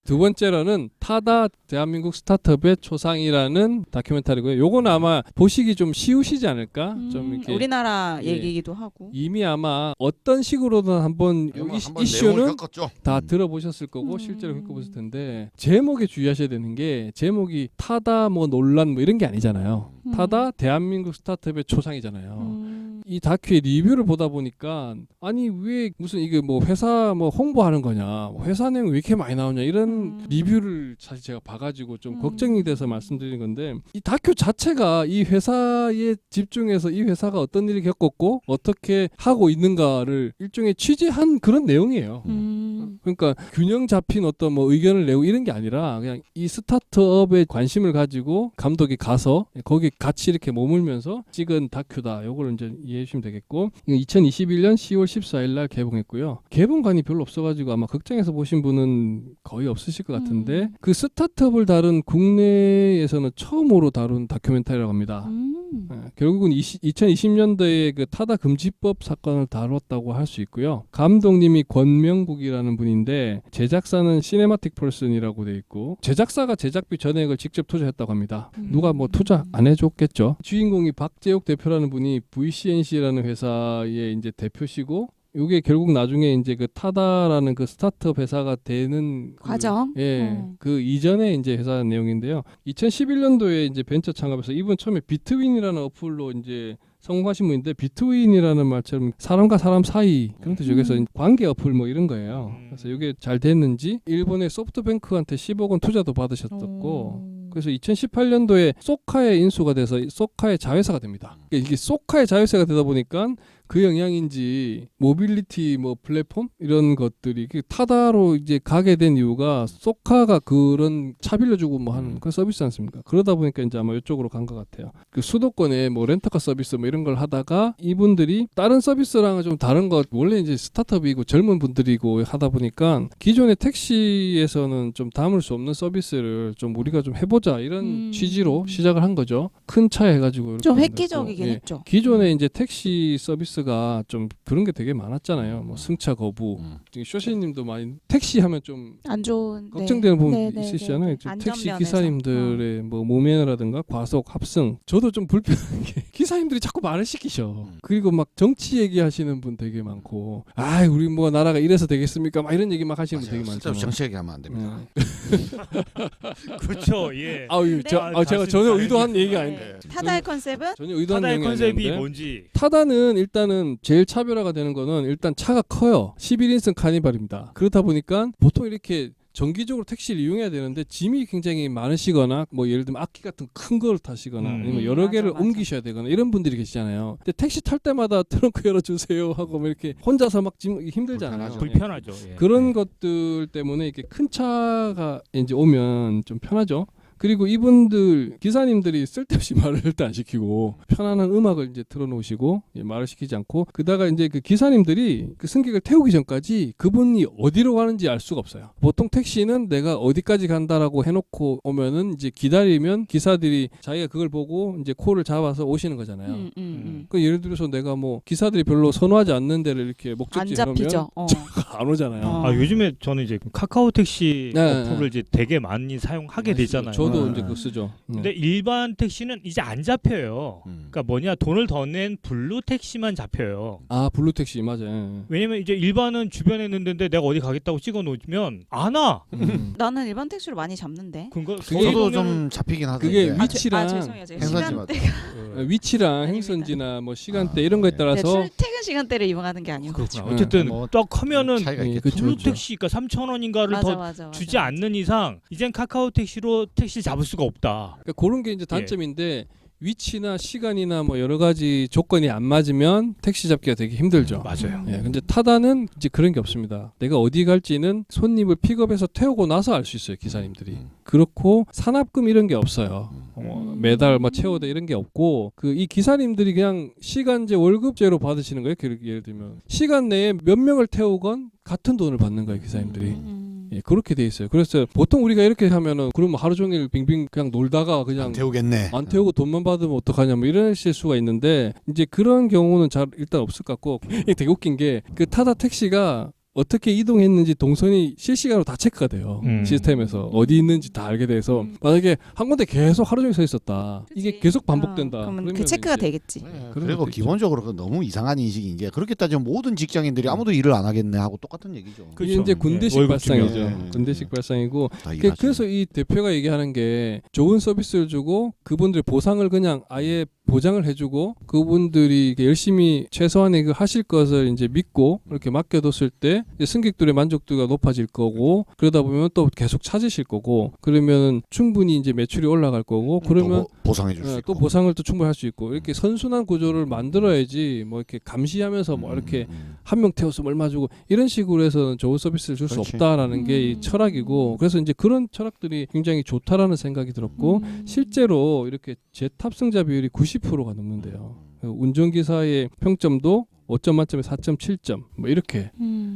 두 번째로는 타다 대한민국 스타트업의 초상이라는 다큐멘터리고요. 요거는 아마 보시기 좀 쉬우시지 않을까? 좀 이렇게 우리나라 예. 얘기이기도 하고. 이미 아마 어떤 식으로든 한번 여기 한번 이슈는 내용을 겪었죠. 다 들어보셨을 거고 실제로 겪어보실 텐데 제목에 주의하셔야 되는 게 제목이 타다 뭐 논란 뭐 이런 게 아니잖아요. 타다 대한민국 스타트업의 초상이잖아요. 이 다큐의 리뷰를 보다 보니까 아니 왜 무슨 이게 뭐 회사 뭐 홍보하는 거냐, 회사 내용 왜 이렇게 많이 나오냐 이런 리뷰를 사실 제가 봐가지고 좀 걱정이 돼서 말씀드리는 건데 이 다큐 자체가 이 회사에 집중해서 이 회사가 어떤 일을 겪었고 어떻게 하고 있는가를 일종의 취재한 그런 내용이에요. 그러니까 균형 잡힌 어떤 뭐 의견을 내고 이런 게 아니라 그냥 이 스타트업에 관심을 가지고 감독이 가서 거기 같이 이렇게 머물면서 찍은 다큐다. 요걸 이제 이해해 주시면 되겠고 2021년 10월 14일 날 개봉했고요. 개봉관이 별로 없어가지고 아마 극장에서 보신 분은 거의 없으실 것 같은데 그 스타트업을 다룬 국내에서는 처음으로 다룬 다큐멘터리라고 합니다. 결국은 2020년도에 그 타다 금지법 사건을 다뤘다고 할 수 있고요. 감독님이 권명국이라는 분인데 제작사는 시네마틱 펄슨이라고 돼 있고 제작사가 제작비 전액을 직접 투자했다고 합니다. 누가 뭐 투자 안 해줬겠죠. 주인공이 박재욱 대표라는 분이 VCNC라는 회사의 이제 대표시고 이게 결국 나중에 이제 그 타다라는 그 스타트업 회사가 되는 과정. 그 이전에 이제 회사 내용인데요. 2011년도에 이제 벤처 창업해서 이분 처음에 비트윈이라는 어플로 이제 성공하신 분인데 비트윈이라는 말처럼 사람과 사람 사이 그런 뜻이죠. 그래서 관계 어플 뭐 이런 거예요. 그래서 이게 잘 됐는지 일본의 소프트뱅크한테 10억 원 투자도 받으셨었고 그래서 2018년도에 소카에 인수가 돼서 소카의 자회사가 됩니다. 그러니까 이게 소카의 자회사가 되다 보니까 그 영향인지 모빌리티 뭐 플랫폼 이런 것들이 타다로 이제 가게 된 이유가 소카가 그런 차 빌려주고 뭐 하는 그 서비스 않습니까? 그러다 보니까 이제 아마 이쪽으로 간 것 같아요. 그 수도권에 뭐 렌터카 서비스 뭐 이런 걸 하다가 이분들이 다른 서비스랑은 좀 다른 것 원래 이제 스타트업이고 젊은 분들이고 하다 보니까 기존의 택시에서는 좀 담을 수 없는 서비스를 좀 우리가 좀 해보자 이런 취지로 시작을 한 거죠. 큰 차 해가지고 좀 획기적이긴 했죠. 기존에 이제 택시 서비스가 좀 그런 게 되게 많았잖아요. 뭐 승차 거부. 쇼시님도 많이 택시 하면 좀 안 좋은 걱정되는 부분 네, 있으시잖아요. 네. 택시 안전면에서. 기사님들의 뭐 무면허라든가 과속, 합승. 저도 좀 불편한 게 기사님들이 자꾸 말을 시키셔. 그리고 막 정치 얘기하시는 분 되게 많고, 아, 우리 뭐 나라가 이래서 되겠습니까? 막 이런 얘기 막 하시는 분 되게 많죠. 정치 얘기하면 안 됩니다. 그렇죠. 예. 제가 전혀 의도한 얘기 아닌데. 타다의 컨셉은 전혀 의도한 타다의 내용이 컨셉이 아닌데. 뭔지. 타다는 일단은 제일 차별화가 되는 거는 일단 차가 커요. 11인승 카니발입니다. 그렇다 보니까 보통 이렇게 정기적으로 택시를 이용해야 되는데 짐이 굉장히 많으시거나 뭐 예를 들면 악기 같은 큰 걸 타시거나 아니면 여러 개를 맞아. 옮기셔야 되거나 이런 분들이 계시잖아요. 근데 택시 탈 때마다 트렁크 열어주세요 하고 뭐 이렇게 혼자서 막 힘들잖아요. 불편하죠. 예. 그런 것들 때문에 이렇게 큰 차가 이제 오면 좀 편하죠. 그리고 이분들 기사님들이 쓸데없이 말을 일단 안 시키고 편안한 음악을 이제 틀어놓으시고 말을 시키지 않고 그다가 이제 그 기사님들이 그 승객을 태우기 전까지 그분이 어디로 가는지 알 수가 없어요. 보통 택시는 내가 어디까지 간다라고 해놓고 오면은 이제 기다리면 기사들이 자기가 그걸 보고 이제 콜을 잡아서 오시는 거잖아요. 그 예를 들어서 내가 뭐 기사들이 별로 선호하지 않는 데를 이렇게 목적지 안 잡히죠. 해놓으면 안 오잖아요. 요즘에 저는 이제 카카오 택시 네, 어플을 이제 되게 많이 사용하게 되잖아요. 저도 이제 그거 쓰죠. 근데 일반 택시는 이제 안 잡혀요. 그러니까 뭐냐 돈을 더 낸 블루 택시만 잡혀요. 아 블루 택시 맞아요. 왜냐면 이제 일반은 주변에 있는데 내가 어디 가겠다고 찍어 놓으면 안 와. 나는 일반 택시로 많이 잡는데. 저도 좀 잡히긴 하던데. 그게 위치랑 죄송해요. 제가 행선지마다. 시간대가 위치랑 행선지나 뭐 시간대 이런 거에 따라서 출퇴근 시간대를 이용하는 게 아니고. 어쨌든 뭐 딱 하면은 차이가 예, 있겠죠. 블루 택시가 3,000원인가를 더 주지 않는 이상 이젠 카카오 택시로 택시 잡을 수가 없다. 그러니까 그런 게 이제 단점인데 위치나 시간이나 뭐 여러 가지 조건이 안 맞으면 택시 잡기가 되게 힘들죠. 맞아요. 예, 근데 타다는 이제 그런 게 없습니다. 내가 어디 갈지는 손님을 픽업해서 태우고 나서 알 수 있어요, 기사님들이. 그렇고 산업금 이런 게 없어요. 매달 뭐 채워다 이런 게 없고 그 이 기사님들이 그냥 시간제 월급제로 받으시는 거예요. 예를 들면 시간 내에 몇 명을 태우건 같은 돈을 받는 거예요, 기사님들이. 예, 그렇게 돼 있어요. 그래서 보통 우리가 이렇게 하면은 그러면 하루 종일 빙빙 그냥 놀다가 그냥 안 태우겠네. 안 태우고 돈만 받으면 어떡하냐 뭐 이러실 수가 있는데 이제 그런 경우는 잘 일단 없을 것 같고 이게 되게 웃긴 게 그 타다 택시가 어떻게 이동했는지 동선이 실시간으로 다 체크가 돼요. 시스템에서 어디 있는지 다 알게 돼서 만약에 한 군데 계속 하루 종일 서 있었다. 이게 그치. 계속 반복된다. 그러면 그러면 그 체크가 이제 되겠지. 네, 그런 그리고 것도 있죠. 기본적으로 그 너무 이상한 인식인 게 그렇게 따지면 모든 직장인들이 아무도 일을 안 하겠네 하고 똑같은 얘기죠. 이게 그렇죠. 이제 군대식 월급 발상이죠. 중요하죠. 군대식 발상이고 다 일하지. 그래서 이 대표가 얘기하는 게 좋은 서비스를 주고 그분들의 보상을 그냥 아예 보장을 해주고 그분들이 열심히 최소한의 그 하실 것을 이제 믿고 이렇게 맡겨뒀을 때 이제 승객들의 만족도가 높아질 거고 그러다 보면 또 계속 찾으실 거고 그러면 충분히 이제 매출이 올라갈 거고 그러면 보상해 줄 수 있고. 또 보상을 또 충분히 할 수 있고 이렇게 선순환 구조를 만들어야지 뭐 이렇게 감시하면서 뭐 이렇게 한 명 태웠으면 얼마 주고 이런 식으로 해서는 좋은 서비스를 줄 수 그렇지. 없다라는 게 이 철학이고 그래서 이제 그런 철학들이 굉장히 좋다라는 생각이 들었고 실제로 이렇게 재탑승자 비율이 90%가 넘는데요. 운전기사의 평점도 5점 만점에 4.7점 뭐 이렇게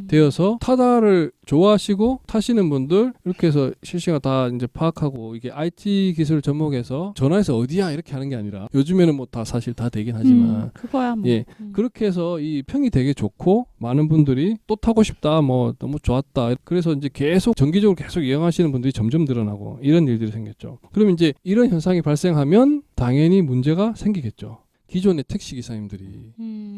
되어서 타다를 좋아하시고 타시는 분들 이렇게 해서 실시간 다 이제 파악하고 이게 IT 기술 접목해서 전화해서 어디야 이렇게 하는 게 아니라 요즘에는 뭐 다 사실 다 되긴 하지만 그거야 뭐. 예 그렇게 해서 이 평이 되게 좋고 많은 분들이 또 타고 싶다 뭐 너무 좋았다 그래서 이제 계속 정기적으로 계속 이용하시는 분들이 점점 늘어나고 이런 일들이 생겼죠. 그러면 이제 이런 현상이 발생하면 당연히 문제가 생기겠죠. 기존의 택시 기사님들이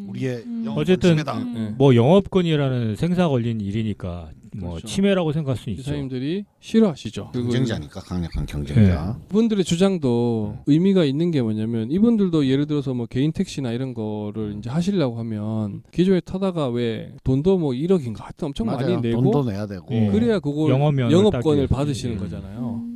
우리의 어쨌든 예. 뭐 영업권이라는 생사 걸린 일이니까 뭐 그렇죠. 침해라고 생각할 수 있죠. 기사님들이 싫어하시죠. 그리고 경쟁자니까 강력한 경쟁자. 이분들의 주장도 의미가 있는 게 뭐냐면 이분들도 예를 들어서 뭐 개인 택시나 이런 거를 이제 하시려고 하면 기존에 타다가 왜 돈도 뭐 1억인가 하여튼 엄청 맞아요. 많이 내고 돈도 내야 되고. 예. 그래야 그걸 영업면을 영업권을 따기 받으시는 위해서. 거잖아요.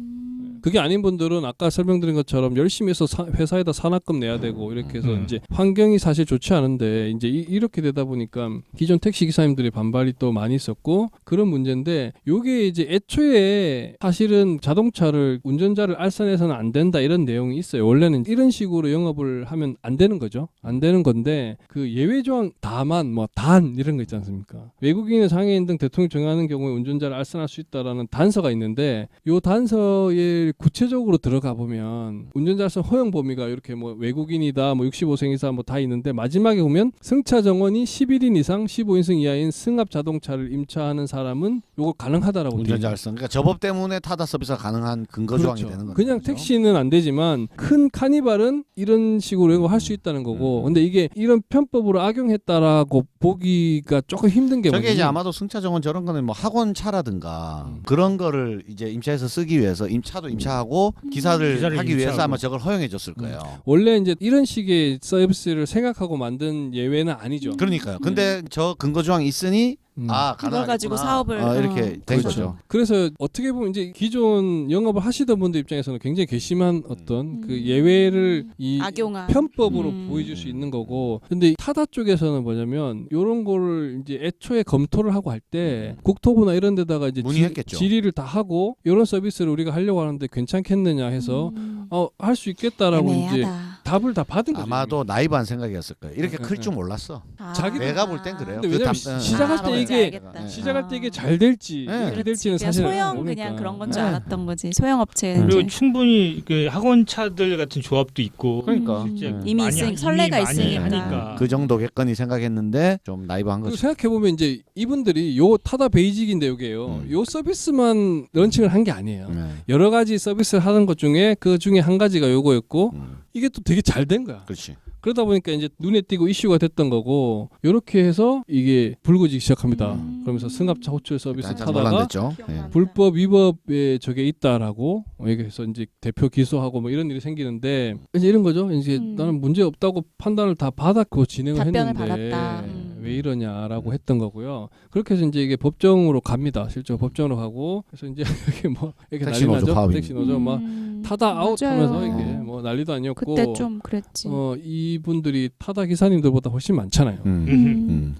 그게 아닌 분들은 아까 설명드린 것처럼 열심히 해서 회사에다 산학금 내야 되고 이렇게 해서 이제 환경이 사실 좋지 않은데 이제 이렇게 되다 보니까 기존 택시 기사님들의 반발이 또 많이 있었고 그런 문제인데 요게 이제 애초에 사실은 자동차를 운전자를 알선해서는 안 된다 이런 내용이 있어요. 원래는 이런 식으로 영업을 하면 안 되는 거죠. 안 되는 건데 그 예외 조항 다만 뭐 단 이런 거 있지 않습니까? 외국인의 장애인 등 대통령이 정하는 경우에 운전자를 알선할 수 있다라는 단서가 있는데 요 단서에 구체적으로 들어가 보면 운전자선 허용 범위가 이렇게 뭐 외국인이다 뭐 65세 이상 뭐 다 있는데 마지막에 보면 승차 정원이 11인 이상 15인승 이하인 승합 자동차를 임차하는 사람은 요거 가능하다라고 돼 운전자 있어요. 알선. 그러니까 저 법 때문에 타다 서비스가 가능한 근거 조항이 되는 거죠. 그냥 택시는 안 되지만 큰 카니발은 이런 식으로 할 수 있다는 거고 근데 이게 이런 편법으로 악용했다라고 보기가 조금 힘든 게 저게 이제 뭐냐면 아마도 승차 정원 저런 거는 뭐 학원 차라든가 그런 거를 이제 임차해서 쓰기 위해서 차도 임차하고 기사를 하기 위해서 임차하고. 아마 저걸 허용해 줬을 거예요. 원래 이제 이런 식의 서비스를 생각하고 만든 예외는 아니죠. 그러니까요. 근데 저 근거 조항이 있으니 아 그걸 가능하겠구나. 가지고 사업을 이렇게 된 그렇죠. 거죠. 그래서 어떻게 보면 이제 기존 영업을 하시던 분들 입장에서는 굉장히 괘씸한 어떤 그 예외를 이 악용한 편법으로 보여줄 수 있는 거고 근데 타다 쪽에서는 뭐냐면 이런 거를 이제 애초에 검토를 하고 할 때 국토부나 이런 데다가 이제 문의했겠죠. 질의를 다 하고 이런 서비스를 우리가 하려고 하는데 괜찮겠느냐 해서 할 수 있겠다라고 이제 애매하다. 답을 다 받은 거죠. 아마도 나이브한 생각이었을 거예요. 이렇게 네, 클 네. 줄 몰랐어. 자기도- 내가 볼 땐 그래요. 근데 왜냐면 시작할 때 뭔지 이게 알겠다. 시작할 때 이게 잘 될지 네. 이렇게 될지는 그냥 사실 소형 모르니까. 그냥 그런 건 줄 네. 알았던 거지. 소형 업체 그리고 이제 충분히 그 학원차들 같은 조합도 있고 그러니까 실제 이미 많이 있으니 설레가 많이 있으니까. 하니까. 그 정도겠거니 생각했는데 좀 나이브한 그리고 거죠. 생각해 보면 이제 이분들이 요 타다 베이직인데 요게요. 요 서비스만 런칭을 한 게 아니에요. 네. 여러 가지 서비스를 하는 것 중에 그 중에 한 가지가 요거였고 음, 이게 또 되게 잘 된 거야. 그렇지. 그러다 보니까 이제 눈에 띄고 이슈가 됐던 거고 요렇게 해서 이게 불거지기 시작합니다. 그러면서 승합차 호출 서비스 한참 타다가 논란됐죠. 예. 불법 위법에 저게 있다라고 얘기해서 이제 대표 기소하고 뭐 이런 일이 생기는데 이제 이런 거죠. 이제 나는 문제 없다고 판단을 다 받았고 진행을 답변을 했는데 받았다. 왜 이러냐라고 했던 거고요. 그렇게 해서 이제 이게 법정으로 갑니다. 실제로 법정으로 가고 그래서 이제 이게 뭐 이렇게 택시 난리 노조 나죠. 파업이. 택시 노조 막 타다 아웃하면서 맞아요. 이게 뭐 난리도 아니었고 그때 좀 그랬지. 이분들이 타다 기사님들보다 훨씬 많잖아요.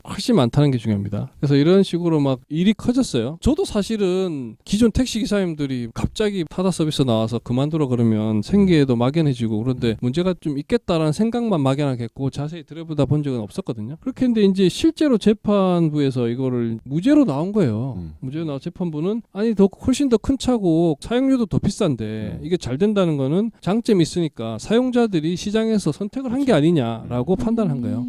훨씬 많다는 게 중요합니다. 그래서 이런 식으로 막 일이 커졌어요. 저도 사실은 기존 택시 기사님들이 갑자기 타다 서비스 나와서 그만두라 그러면 생계에도 막연해지고 그런데 문제가 좀 있겠다라는 생각만 막연하겠고 자세히 들여보다 본 적은 없었거든요. 그렇게 했는데 이제 실제로 재판부에서 이거를 무죄로 나온 거예요. 무죄로 나온 재판부는 아니 더 훨씬 더 큰 차고 사용료도 더 비싼데 이게 잘 된다는 거는 장점이 있으니까 사용자들이 시장에서 선택을 한 게 아니냐라고 판단한 거예요.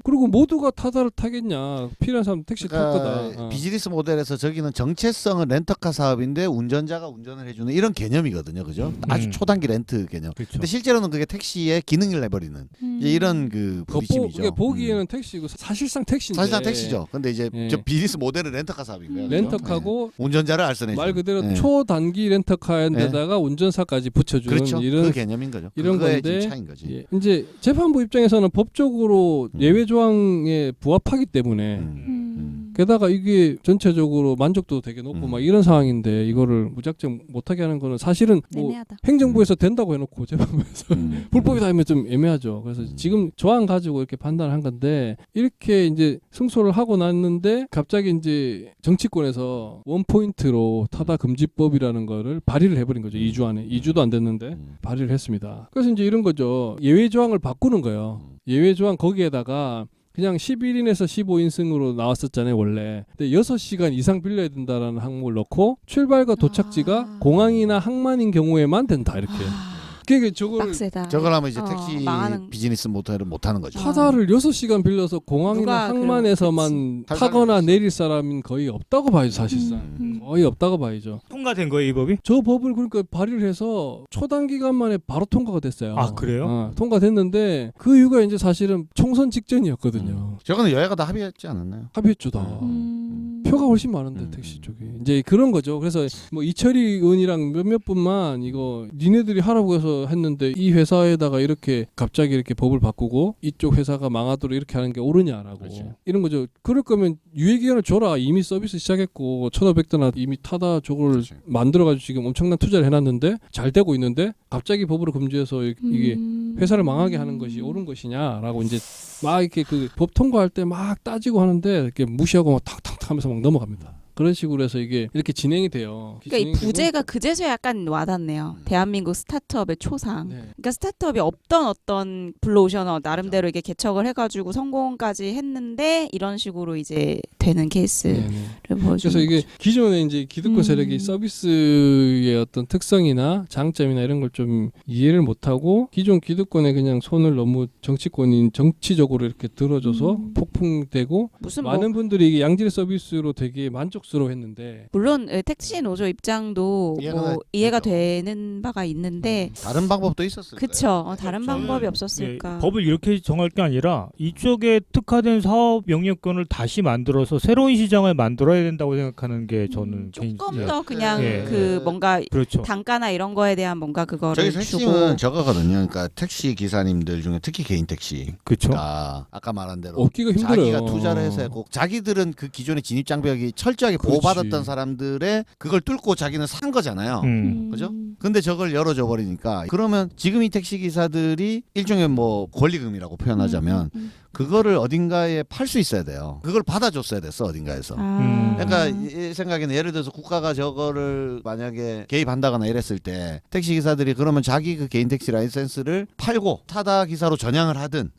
그리고 모두가 타다를 타겠냐? 필요한 사람 택시 탈 거다. 비즈니스 모델에서 저기는 정체성은 렌터카 사업인데 운전자가 운전을 해주는 이런 개념이거든요, 그죠? 아주 초단기 렌트 개념. 그렇죠. 근데 실제로는 그게 택시의 기능을 내버리는 이제 이런 그 부딪힘이죠. 이게 보기에는 택시고 사실상 택시인데. 사실상 택시죠. 근데 이제 예. 저 비즈니스 모델은 렌터카 사업인 거예요. 그죠? 렌터카고 예. 운전자를 알선해 말 그대로 예. 초단기 렌터카인데다가 운전사까지 붙여주는 그렇죠. 이런 그 개념인 거죠. 이런 그거의 건데 지금 차이인 거지. 예. 이제 재판부 입장에서는 법적으로 예외 조항에 부합하기 때문에 게다가 이게 전체적으로 만족도 되게 높고 막 이런 상황인데 이거를 무작정 못하게 하는 거는 사실은 뭐 애매하다. 행정부에서 된다고 해놓고 재판부에서 불법이다 하면 좀 애매하죠. 그래서 지금 조항 가지고 이렇게 판단한 건데 이렇게 이제 승소를 하고 났는데 갑자기 이제 정치권에서 원포인트로 타다 금지법이라는 거를 발의를 해버린 거죠. 2주 안에. 2주도 안 됐는데 발의를 했습니다. 그래서 이제 이런 거죠. 예외 조항을 바꾸는 거예요. 예외 조항 거기에다가 그냥 11인에서 15인승으로 나왔었잖아요, 원래. 근데 6시간 이상 빌려야 된다라는 항목을 넣고 출발과 도착지가 공항이나 항만인 경우에만 된다, 이렇게. 그러니까 저걸 빡세다. 저걸 하면 이제 택시 망하는... 비즈니스 모델을 못 하는 거죠. 타다를 6시간 빌려서 공항이나 누가 항만에서만 그럼 타거나 내릴 사람은 거의 없다고 봐야죠, 사실상. 거의 없다고 봐야죠. 통과된 거예요, 이 법이? 저 법을 그러니까 발의를 해서 초단기간 만에 바로 통과가 됐어요. 아, 그래요? 통과됐는데 그 이유가 이제 사실은 총선 직전이었거든요. 저거는 여야가 다 합의했지 않았나요? 합의했죠 다. 표가 훨씬 많은데 택시 쪽이 이제 그런 거죠. 그래서 뭐 이철희 의원이랑 몇몇 분만 이거 니네들이 하라고 해서 했는데 이 회사에다가 이렇게 갑자기 이렇게 법을 바꾸고 이쪽 회사가 망하도록 이렇게 하는 게 옳으냐라고 그렇죠. 이런 거죠. 그럴 거면 유예기간을 줘라. 이미 서비스 시작했고 1,500대나 이미 타다 저걸 그렇죠. 만들어가지고 지금 엄청난 투자를 해놨는데 잘 되고 있는데 갑자기 법으로 금지해서 이게 회사를 망하게 하는 것이 옳은 것이냐라고 이제 막 이렇게 그 법 통과할 때 막 따지고 하는데 이렇게 무시하고 막 탁탁탁 하면서 막 넘어갑니다. 그런 식으로 해서 이게 이렇게 진행이 돼요. 그러니까 이 부제가 그제서야 약간 와닿네요. 대한민국 스타트업의 초상. 네. 그러니까 스타트업이 없던 어떤 블루오션 나름대로 이게 개척을 해가지고 성공까지 했는데 이런 식으로 이제 되는 케이스를 보여주는 그래서 이게 거죠. 기존에 이제 기득권 세력이 서비스의 어떤 특성이나 장점이나 이런 걸 좀 이해를 못하고 기존 기득권에 그냥 손을 너무 정치권인 정치적으로 이렇게 들어줘서 폭풍되고 무슨 많은 분들이 이게 양질 서비스로 되게 만족스러워했는데 물론 택시 노조 입장도 이해가 되는 바가 있는데 다른 방법도 있었을 그쵸. 거예요. 다른 방법이 없었을까. 법을 이렇게 정할 게 아니라 이쪽에 특화된 사업 영역권을 다시 만들어서 새로운 시장을 만들어야 된다고 생각하는 게 저는 조금 개인- 더 그냥 예. 그 뭔가 그렇죠. 단가나 이런 거에 대한 뭔가 그거를 저기 주고 핵심은 저거거든요. 그러니까 택시 기사님들 중에 특히 개인 택시. 그렇죠. 아까 말한 대로 얻기가 힘들어요. 자기가 투자를 해서 했고 자기들은 그 기존의 진입 장벽이 철저하게 그렇지. 보호받았던 사람들의 그걸 뚫고 자기는 산 거잖아요. 그죠? 근데 저걸 열어줘 버리니까 그러면 지금 이 택시 기사들이 일종의 뭐 권리금이라고 표현하자면 그거를 어딘가에 팔 수 있어야 돼요. 그걸 받아줬어야 됐어 어딘가에서. 그러니까 이 생각에는 예를 들어서 국가가 저거를 만약에 개입한다거나 이랬을 때 택시 기사들이 그러면 자기 그 개인 택시 라이센스를 팔고 타다 기사로 전향을 하든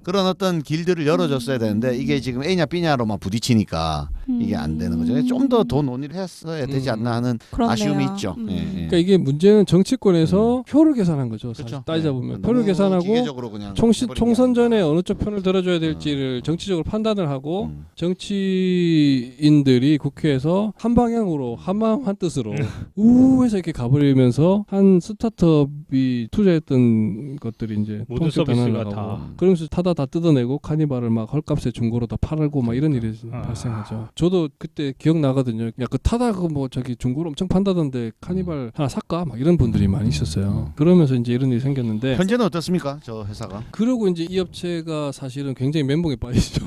그런 어떤 길들을 열어줬어야 되는데 이게 지금 A냐 B냐로만 부딪히니까 이게 안 되는 거죠. 좀 더 더 논의를 했어야 되지 않나 하는 그렇네요. 아쉬움이 있죠. 예, 예. 그러니까 이게 문제는 정치권에서 표를 계산한 거죠. 사실 그렇죠. 따지자 예. 보면 너무 표를 계산하고 기계적으로 그냥 총선 전에 어느 쪽 편을 들어줘야 될지를 정치적으로 판단을 하고 정치인들이 국회에서 한 방향으로 한마음 한뜻으로 우해서 이렇게 가버리면서 한 스타트업이 투자했던 것들이 이제 모든 통째로 다 서비스가 날아가고 다. 그러면서 타다 다 뜯어내고 카니발을 막 헐값에 중고로 다 팔고 막 이런 일이 발생하죠. 저도 그때 기억나거든요. 야 그 타다 그 뭐 저기 중고로 엄청 판다던데 카니발 하나 살까? 막 이런 분들이 많이 있었어요. 그러면서 이제 이런 일이 생겼는데 현재는 어떻습니까? 저 회사가? 그러고 이제 이 업체가 사실은 굉장히 멘붕에 빠지죠.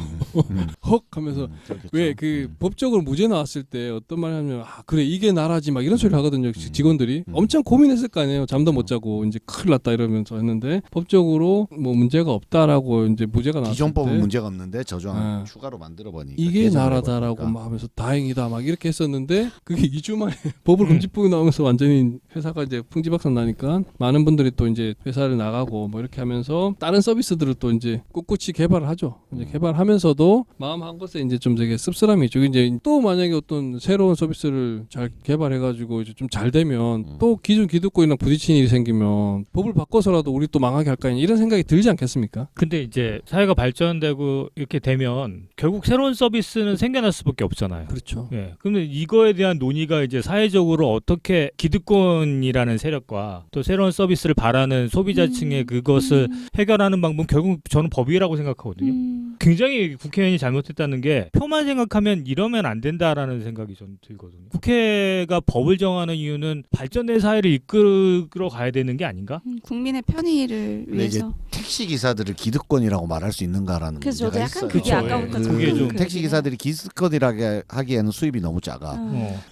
헉 하면서 왜 그 법적으로 무죄 나왔을 때 어떤 말 하면 아 그래 이게 나라지 막 이런 소리 하거든요. 직원들이 엄청 고민했을 거 아니에요. 잠도 못 자고 이제 큰일 났다 이러면서 했는데 법적으로 뭐 문제가 없다라고 이제 무죄가 나왔을 기존법은 때 문제가 없는데 저 조항 추가로 만들어 보니까 이게 나라다라고 막 하면서 다행이다 막 이렇게 했었는데 그게 2주 만에 법을 금지법이 나오면서 완전히 회사가 이제 풍지박산 나니까 많은 분들이 또 이제 회사를 나가고 뭐 이렇게 하면서 다른 서비스들을 또 이제 꿋꿋이 개발을 하죠. 이제 개발하면서도 하더라도 마음 한 곳에 이제 좀 되게 씁쓸함이 있죠. 이제 또 만약에 어떤 새로운 서비스를 잘 개발해가지고 이제 좀 잘 되면 또 기존 기득권이랑 부딪히는 일이 생기면 법을 바꿔서라도 우리 또 망하게 할까 이런 생각이 들지 않겠습니까? 근데 이제 사회가 발전되고 이렇게 되면 결국 새로운 서비스는 생겨날 수밖에 없잖아요. 그렇죠. 예. 근데 이거에 대한 논의가 이제 사회적으로 어떻게 기득권이라는 세력과 또 새로운 서비스를 바라는 소비자층의 그것을 해결하는 방법은 결국 저는 법이라고 생각하거든요. 굉장히 국회의원이 잘못했다는 게 표만 생각하면 이러면 안 된다라는 생각이 저는 들거든요. 국회가 법을 정하는 이유는 발전된 사회를 이끌어 가야 되는 게 아닌가? 국민의 편의를 근데 이제 위해서. 택시 기사들을 기득권이라고 말할 수 있는가라는 그래서 저도 문제가 약간 있어요. 그게 그쵸, 아까부터 예. 조금 그게 좀 그 택시 얘기가. 기사들이 기득권이라고 하기에는 수입이 너무 작아.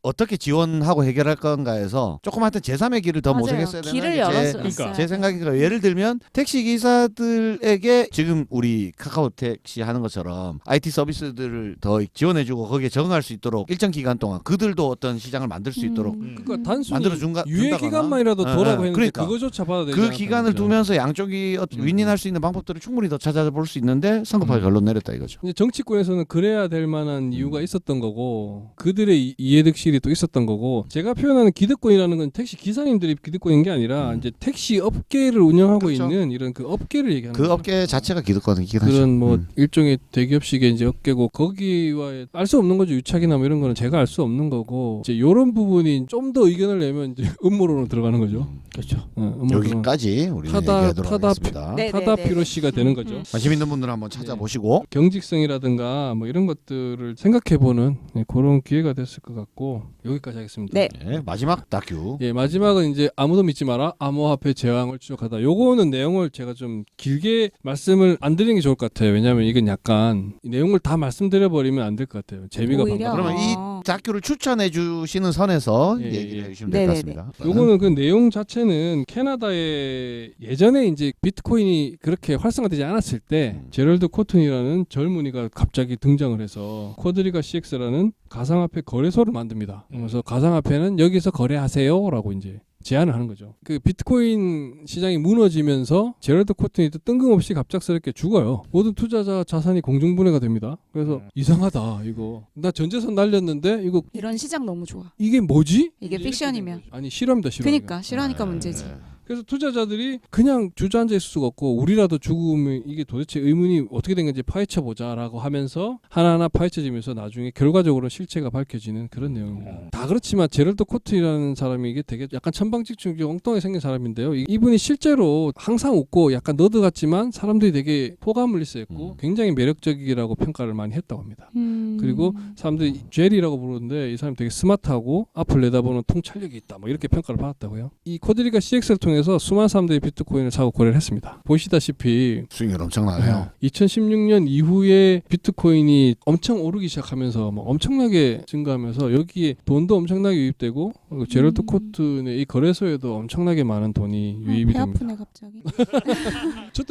어떻게 지원하고 해결할 건가에서 조금 하여튼 제3의 길을 더 맞아요. 모색했어야 되는 길을 게 열었어요. 그러니까. 제 생각인가. 예를 들면 택시 기사들에게 지금 우리 카카오 택시 하는 것처럼 IT 서비스들을 더 지원해주고 거기에 적응할 수 있도록 일정 기간 동안 그들도 어떤 시장을 만들 수 있도록 그러니까 단순히 만들어준가 유예 준다거나. 기간만이라도 더라고 했는데 그러니까. 그거조차 받아야 되지 그 않았다는 기간을 거죠. 두면서 양쪽이 윈윈할 수 있는 방법들을 충분히 더 찾아볼 수 있는데 성급하게 결론 내렸다 이거죠. 이제 정치권에서는 그래야 될 만한 이유가 있었던 거고 그들의 이해득실이 또 있었던 거고 제가 표현하는 기득권이라는 건 택시 기사님들이 기득권인 게 아니라 이제 택시 업계를 운영하고 그렇죠. 있는 이런 그 업계를 얘기하는 그 거죠. 업계 자체가 기득권이긴 하죠. 그런 뭐 일종의 대기업식의 이제 업계고 거기와의 알 수 없는 거죠. 유착이나 뭐 이런 거는 제가 알 수 없는 거고 이제 이런 부분이 좀 더 의견을 내면 이제 음모론으로 들어가는 거죠. 그렇죠. 여기까지 우리는 얘기하도록 하겠습니다. 네. 타다 피로시가 되는 거죠. 관심 있는 분들은 한번 찾아보시고 경직성이라든가 뭐 이런 것들을 생각해보는 그런 기회가 됐을 것 같고 여기까지 하겠습니다. 네. 네, 마지막 다큐. 예, 마지막은 이제 아무도 믿지 마라 암호화폐 제왕을 추적하다. 요거는 내용을 제가 좀 길게 말씀을 안 드리는 게 좋을 것 같아요. 왜냐하면 이건 약간 이 내용을 다 말씀드려 버리면 안 될 것 같아요. 재미가 오히려? 방금. 그러면 이 다큐를 추천해 주시는 선에서 예, 얘기를 예. 해주시면 될 것 네네네. 같습니다. 요거는 그 내용 자체는 캐나다에 예전에 이제 비트코인이 그렇게 활성화되지 않았을 때 제럴드 코튼이라는 젊은이가 갑자기 등장을 해서 쿼드리가 CX라는 가상화폐 거래소를 만듭니다. 그래서 가상화폐는 여기서 거래하세요라고 이제 제안을 하는 거죠. 그 비트코인 시장이 무너지면서 제럴드 코튼이 또 뜬금없이 갑작스럽게 죽어요. 모든 투자자 자산이 공중분해가 됩니다. 그래서 이상하다 이거. 나 전 재산 날렸는데 이거 이런 시장 너무 좋아. 이게 뭐지? 이게 이제 픽션이면. 이렇게 된 거죠. 아니 실화입니다 실화. 그러니까 싫어하니까 문제지. 그래서 투자자들이 그냥 주저앉아 있을 수가 없고 우리라도 죽으면 이게 도대체 의문이 어떻게 된 건지 파헤쳐 보자라고 하면서 하나하나 파헤쳐지면서 나중에 결과적으로 실체가 밝혀지는 그런 내용입니다. 다 그렇지만 제럴드 코튼이라는 사람이 이게 되게 약간 천방지축 엉뚱하게 생긴 사람인데요. 이분이 실제로 항상 웃고 약간 너드 같지만 사람들이 되게 호감을 있었고 굉장히 매력적이라고 평가를 많이 했다고 합니다. 그리고 사람들이 제리라고 부르는데 이 사람이 되게 스마트하고 앞을 내다보는 통찰력이 있다. 뭐 이렇게 평가를 받았다고요. 이 쿼드리가 CX를 통해서 수많은 사람들이 비트코인을 사고 거래를 했습니다. 보시다시피 수익률 엄청나네요. 2016년 이후에 비트코인이 엄청 오르기 시작하면서 뭐 엄청나게 증가하면서 여기에 돈도 엄청나게 유입되고 그리고 제럴드 코튼의 이 거래소에도 엄청나게 많은 돈이 유입이 배 됩니다. 아프네 갑자기.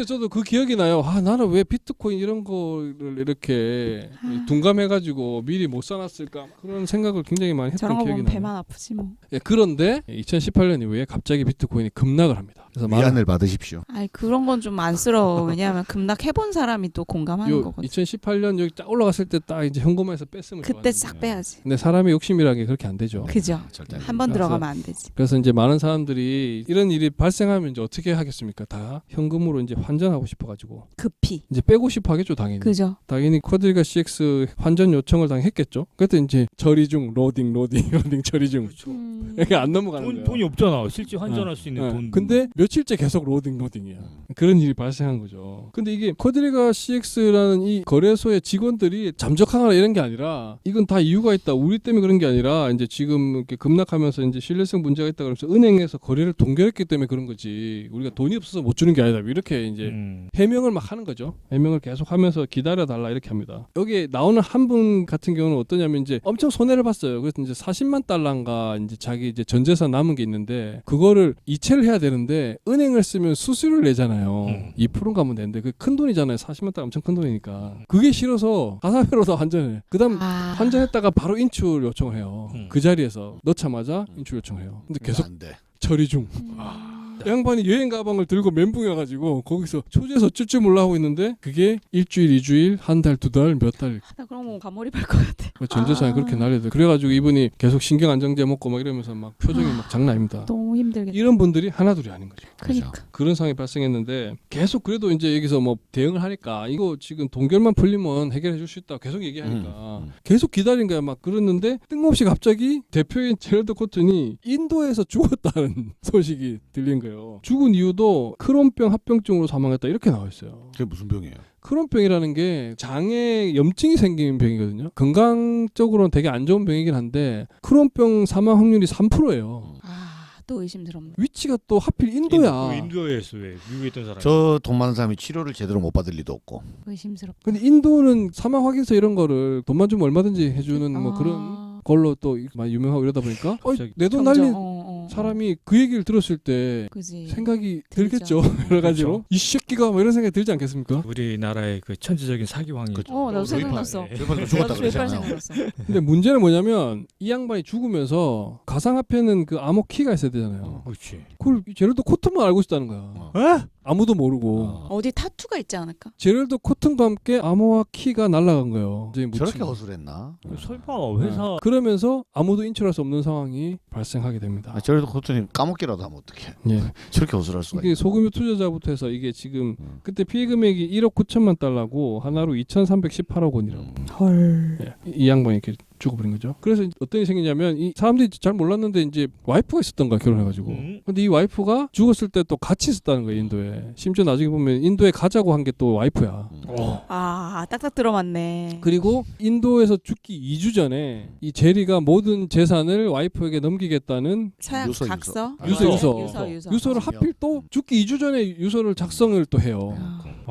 저도 그 기억이 나요. 아 나는 왜 비트코인 이런 거를 이렇게 둔감해가지고 미리 못 사놨을까 그런 생각을 굉장히 많이 했던 저런 거 기억이 보면 나요. 배만 아프지 뭐. 예, 그런데 2018년 이후에 갑자기 비트코인이 급락을 합니다. 그래서 위안을 받으십시오. 아이 그런 건 좀 안쓰러워. 왜냐하면 급락 해본 사람이 또 공감하는 요 거거든. 2018년 여기 딱 올라갔을 때 딱 이제 현금화에서 뺐으면 그때 좋았는데. 싹 빼야지. 근데 사람의 욕심이라는 게 그렇게 안 되죠. 그죠. 절대 한 번 그래서- 들어가면 안 되지. 그래서 이제 많은 사람들이 이런 일이 발생하면 이제 어떻게 하겠습니까? 다 현금으로 이제 환전하고 싶어가지고 급히. 이제 빼고 싶어 하겠죠, 당연히. 그죠. 당연히 쿼드리가 CX 환전 요청을 당연히 했겠죠. 그때 이제 처리 중, 로딩, 처리 중. 이렇게 안 넘어가는 거예요. 돈이 없잖아. 실제 환전할 수 있는 돈. 근데 며칠째 계속 로딩이야. 그런 일이 발생한 거죠. 근데 이게 쿼드리가 CX라는 이 거래소의 직원들이 잠적하거나 이런 게 아니라 이건 다 이유가 있다. 우리 때문에 그런 게 아니라 이제 지금 이렇게 급락하면서 이제 신뢰성 문제가 있다 그러면서 은행에서 거래를 동결했기 때문에 그런 거지. 우리가 돈이 없어서 못 주는 게 아니다. 이렇게 이제 해명을 막 하는 거죠. 해명을 계속 하면서 기다려달라 이렇게 합니다. 여기에 나오는 한 분 같은 경우는 어떠냐면 이제 엄청 손해를 봤어요. 그래서 이제 40만 달러인가 이제 자기 이제 전 재산 남은 게 있는데 그거를 이체를 해야 되는데 은행을 쓰면 수수료를 내잖아요. 2%인가 하면 되는데 그 큰 돈이잖아요. 40만 달러 엄청 큰 돈이니까. 그게 싫어서 가상화폐로 다 환전해. 그다음 환전했다가 바로 인출 요청을 해요. 그 자리에서 넣자마자 인출 요청해요. 근데 계속 안 돼. 처리 중. 양반이 여행 가방을 들고 멘붕해 가지고 거기서 초지에서 찔 줄 몰라 하고 있는데 그게 일주일, 이주일, 한 달, 두 달, 몇 달. 나 그럼 뭐 과몰입할 것 같아. 전 재산이 그렇게 날려들. 그래가지고 이분이 계속 신경 안정제 먹고 막 이러면서 막 표정이 막 장난 아닙니다. 너무 힘들겠다. 이런 분들이 하나둘이 아닌 거죠. 그러니까. 그런 상황이 발생했는데 계속 그래도 이제 여기서 뭐 대응을 하니까 이거 지금 동결만 풀리면 해결해 줄 수 있다 계속 얘기하니까 계속 기다린 거야. 막 그랬는데 뜬금없이 갑자기 대표인 제럴드 코튼이 인도에서 죽었다는 소식이 들린 거예요. 죽은 이유도 크론병 합병증으로 사망했다 이렇게 나와 있어요. 그게 무슨 병이에요? 크론병이라는 게 장에 염증이 생기는 병이거든요. 건강적으로는 되게 안 좋은 병이긴 한데 크론병 사망 확률이 3%예요. 또 의심스럽네. 위치가 또 하필 인도야. 인도에서 왜 미국에 있던 사람? 저 돈 많은 사람이 치료를 제대로 못 받을 리도 없고. 의심스럽다. 근데 인도는 사망 확인서 이런 거를 돈만 주면 얼마든지 해주는 뭐 그런 걸로 또 많이 유명하고 이러다 보니까 내 돈 날린 사람이 그 얘기를 들었을 때 그지. 생각이 들죠. 들겠죠. 여러 가지로. 그렇죠. 이 새끼가 뭐 이런 생각이 들지 않겠습니까? 우리나라의 그 천재적인 사기왕이. 나도 생각났어. 조이팔도 죽었다 나도 조이팔 그러잖아요. 생각났어. 근데 문제는 뭐냐면 이 양반이 죽으면서 가상화폐는 그 암호 키가 있어야 되잖아요. 그렇지. 그걸 제럴드 코튼만 알고 있다는 거야. 아무도 모르고. 어디 타투가 있지 않을까? 제럴드 코튼과 함께 암호화 키가 날아간 거예요. 저렇게 허술했나? 설마 회사 그러면서 아무도 인출할 수 없는 상황이 발생하게 됩니다. 저래도 코튼이 까먹기라도 하면 어떡해. 예. 저렇게 허술할 수가 이게 있나? 소규모 투자자부터 해서 이게 지금 그때 피해 금액이 1억 9천만 달러고 하나로 2,318억 원이라고. 헐. 예. 이 양반이 이렇게 죽어버린 거죠. 그래서 어떤 일이 생기냐면 이 사람들이 잘 몰랐는데 이제 와이프가 있었던 거야, 결혼해가지고. 근데 이 와이프가 죽었을 때 또 같이 있었다는 거예요, 인도에. 심지어 나중에 보면 인도에 가자고 한 게 또 와이프야. 딱딱 들어맞네. 그리고 인도에서 죽기 2주 전에 이 제리가 모든 재산을 와이프에게 넘기겠다는 서약 유서, 각서? 유서. 유서를 하필 또 죽기 2주 전에 유서를 작성을 또 해요.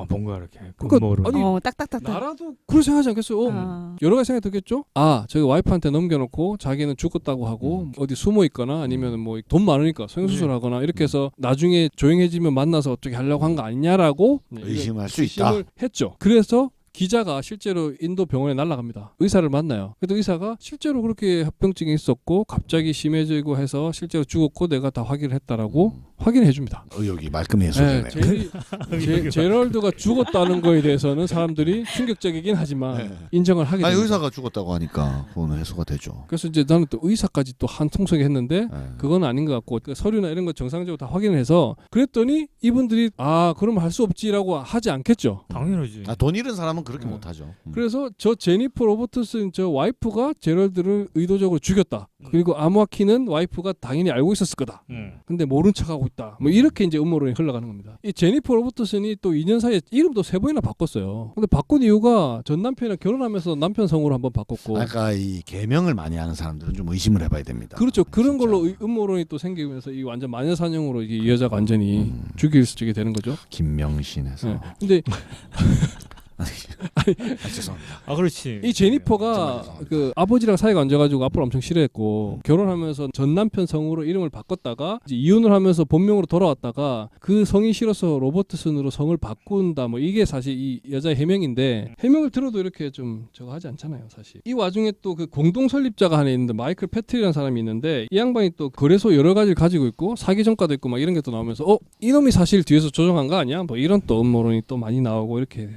뭔가 이렇게 그러니까 공모를. 아니, 딱딱딱딱. 나라도 그렇게 생각하지 않겠어요? 여러 가지 생각이 들겠죠? 저기 와이프한테 넘겨놓고 자기는 죽었다고 하고 어디 숨어 있거나 아니면 뭐 돈 많으니까 성형수술하거나 이렇게 해서 나중에 조용해지면 만나서 어떻게 하려고 한 거 아니냐라고 의심할 수 있다. 의심을 했죠. 그래서 기자가 실제로 인도 병원에 날아갑니다. 의사를 만나요. 그래도 의사가 실제로 그렇게 합병증이 있었고 갑자기 심해지고 해서 실제로 죽었고 내가 다 확인을 했다라고 확인해 줍니다. 의혹이 말끔히 해소되네요. 제럴드가 죽었다는 거에 대해서는 사람들이 충격적이긴 하지만 인정을 하게 됩니다. 의사가 죽었다고 하니까 그거는 해소가 되죠. 그래서 이제 나는 또 의사까지 또 한 통속에 했는데 그건 아닌 것 같고 그 서류나 이런 거 정상적으로 다 확인을 해서 그랬더니 이분들이 그러면 할 수 없지라고 하지 않겠죠. 당연하지. 돈 잃은 사람은 그렇게 못하죠. 그래서 저 제니퍼 로버트슨 저 와이프가 제럴드를 의도적으로 죽였다. 그리고 아모아키는 와이프가 당연히 알고 있었을 거다. 근데 모른 척하고 있다. 뭐 이렇게 이제 음모론이 흘러가는 겁니다. 이 제니퍼 로버트슨이 또 2년 사이에 이름도 3번이나 바꿨어요. 근데 바꾼 이유가 전 남편이랑 결혼하면서 남편 성으로 한번 바꿨고. 그러니까 이 개명을 많이 하는 사람들은 좀 의심을 해봐야 됩니다. 그렇죠. 그런 진짜. 걸로 음모론이 또 생기면서 이 완전 마녀사냥으로 이게 이 여자가 완전히 죽일 수 있게 되는 거죠. 김명신에서. 네. 근데 죄송합니다. 그렇지. 이 제니퍼가 정말 그 아버지랑 사이가 안 좋아가지고 아빠를 엄청 싫어했고 결혼하면서 전 남편 성으로 이름을 바꿨다가 이제 이혼을 하면서 본명으로 돌아왔다가 그 성이 싫어서 로버트슨으로 성을 바꾼다 뭐 이게 사실 이 여자의 해명인데 해명을 들어도 이렇게 좀 저거 하지 않잖아요 사실. 이 와중에 또 그 공동 설립자가 하나 있는데 마이클 패트리라는 사람이 있는데 이 양반이 또 거래소 여러 가지를 가지고 있고 사기 전과도 있고 막 이런 게 또 나오면서 이놈이 사실 뒤에서 조종한 거 아니야? 뭐 이런 또 음모론이 또 많이 나오고 이렇게.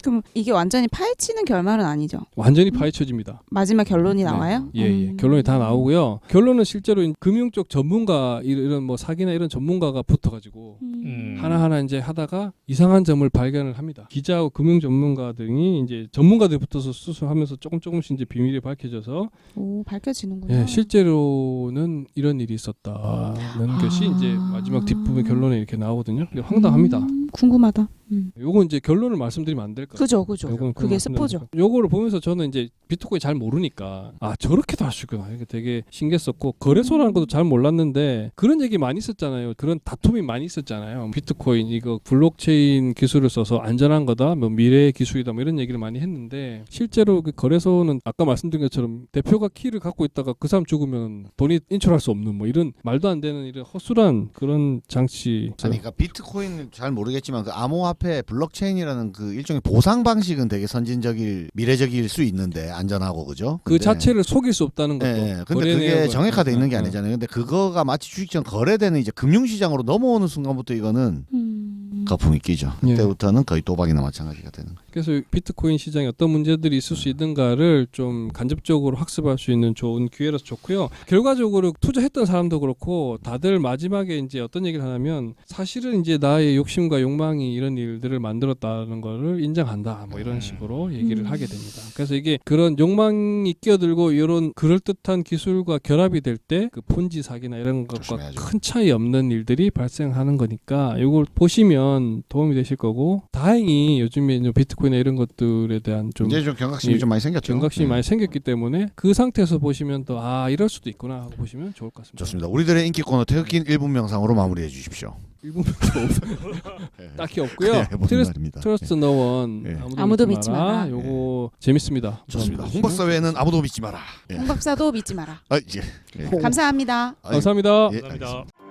그럼 이게 완전히 파헤치는 결말은 아니죠? 완전히 파헤쳐집니다. 마지막 결론이 나와요? 예. 결론이 다 나오고요. 결론은 실제로 금융 쪽 전문가 이런 뭐 사기나 이런 전문가가 붙어가지고 하나하나 이제 하다가 이상한 점을 발견을 합니다. 기자하고 금융 전문가 등이 이제 전문가들이 붙어서 수술하면서 조금씩 이제 비밀이 밝혀져서 밝혀지는군요. 예, 실제로는 이런 일이 있었다는 것이 이제 마지막 뒷부분 결론에 이렇게 나오거든요. 황당합니다. 궁금하다. 요건 이제 결론을 말씀드리면 안 될 것 그죠. 요거는 그게 스포죠. 요거를 보면서 저는 이제 비트코인 잘 모르니까 저렇게도 할 수 있구나. 이게 되게 신기했었고 거래소라는 것도 잘 몰랐는데 그런 얘기 많이 있었잖아요. 그런 다툼이 많이 있었잖아요. 비트코인 이거 블록체인 기술을 써서 안전한 거다, 뭐 미래의 기술이다, 뭐 이런 얘기를 많이 했는데 실제로 그 거래소는 아까 말씀드린 것처럼 대표가 키를 갖고 있다가 그 사람 죽으면 돈이 인출할 수 없는 뭐 이런 말도 안 되는 이런 허술한 그런 장치. 그러니까 비트코인을 잘 모르겠지만 얘기했지만 그 암호화폐 블록체인이라는 그 일종의 보상 방식은 되게 선진적일 미래적일 수 있는데 안전하고 그죠? 그 자체를 속일 수 없다는 것도. 근데 거래 그게 내역을. 정액화돼 있는 게 어. 아니잖아요. 근데 그거가 마치 주식처럼 거래되는 이제 금융시장으로 넘어오는 순간부터 이거는 거품이 끼죠. 예. 그때부터는 거의 도박이나 마찬가지가 되는 거예요. 그래서 비트코인 시장에 어떤 문제들이 있을 수 있는가를 좀 간접적으로 학습할 수 있는 좋은 기회라서 좋고요. 결과적으로 투자했던 사람도 그렇고 다들 마지막에 이제 어떤 얘기를 하냐면 사실은 이제 나의 욕심과 욕망이 이런 일들을 만들었다는 거를 인정한다. 뭐 이런 식으로 얘기를 하게 됩니다. 그래서 이게 그런 욕망이 끼어들고 이런 그럴듯한 기술과 결합이 될 때 그 폰지 사기나 이런 것과 조심해야죠. 큰 차이 없는 일들이 발생하는 거니까 이걸 보시면 도움이 되실 거고 다행히 요즘에 이제 비트코인이나 이런 것들에 대한 좀 이제 좀 경각심이 좀 많이 생겼죠. 경각심이 많이 생겼기 때문에 그 상태에서 보시면 또 이럴 수도 있구나 하고 보시면 좋을 것 같습니다. 좋습니다. 우리들의 인기 코너 태극기는 1분 명상으로 마무리해 주십시오. 1분도 딱히 없고요. 해보는 말입니다. 트러스트 노원 예. 아무도 믿지 마라. 요거 재밌습니다. 좋습니다. 홍박사회는 아무도 믿지 마라. 홍 박사도 믿지 마라. 예. 감사합니다. 감사합니다. 예, 감사합니다. 알겠습니다.